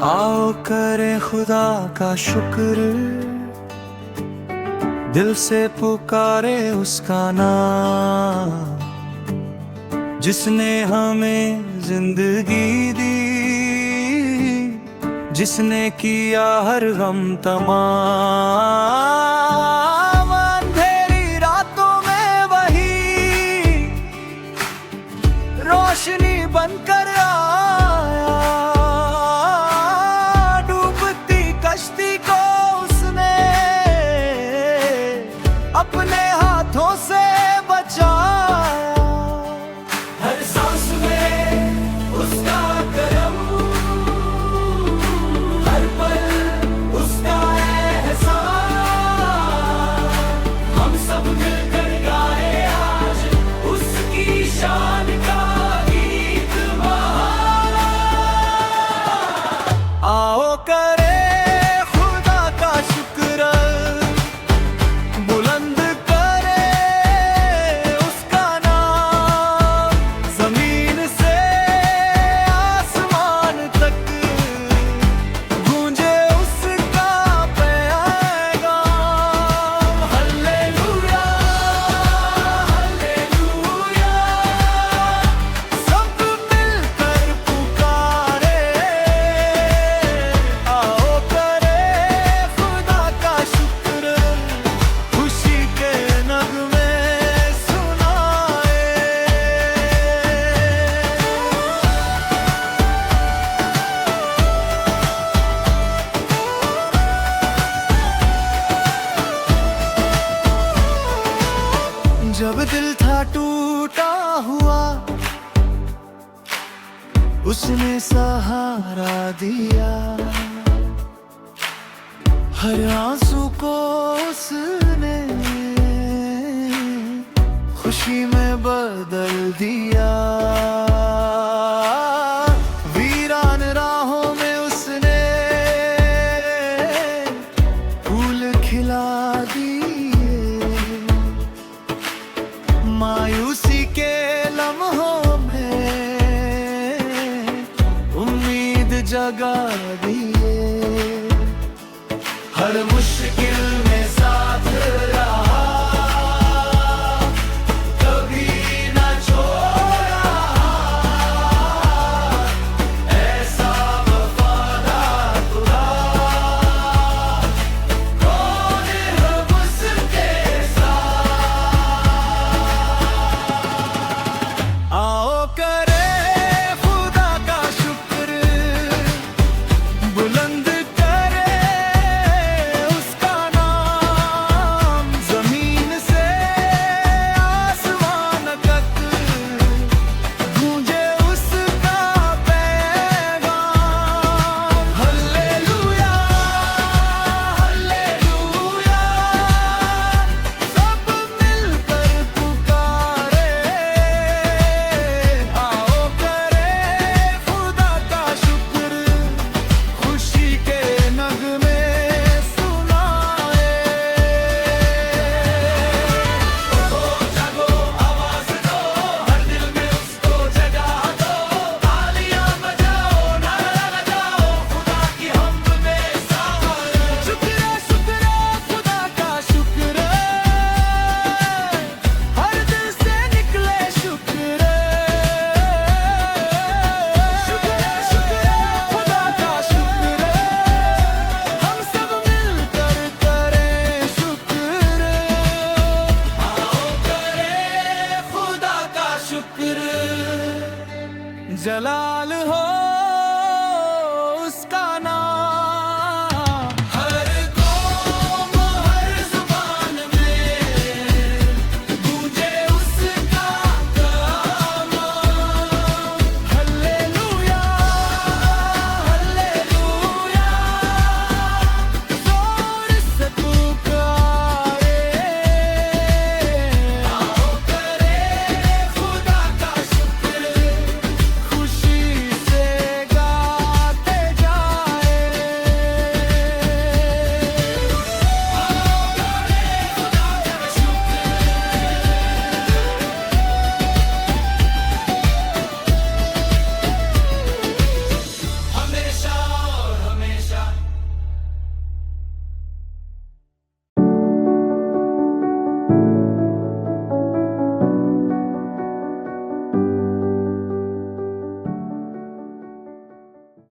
आओ करें खुदा का शुक्र, दिल से पुकारे उसका नाम, जिसने हमें जिंदगी दी, जिसने किया हर गम तमाम। अंधेरी रातों में वही रोशनी बनकर आया, डूबती कश्ती को उसने अपने हाथों से बचाया। हर सांस में उसका करम, हर पल उसका एहसान, हम सब मिलकर गाए आज उसकी शान का गीत महान। आओ करे खुदा का शुक्र, बुलंद करे उसका नाम, जमीन से आसमान तक गूंजे उसका पैगाम। हालेलुया हालेलुया, सब मिलकर पुकारे। आओ करे खुदा का शुक्र, खुशी के नगमे सुनाए। जब दिल था टूटा हुआ, उसने सहारा दिया, हर आंसू को उसने खुशी में बदल दिया। वीरान राहों में उसने फूल खिला दिए, मायूसी के लम्हों में उम्मीद जगा दी।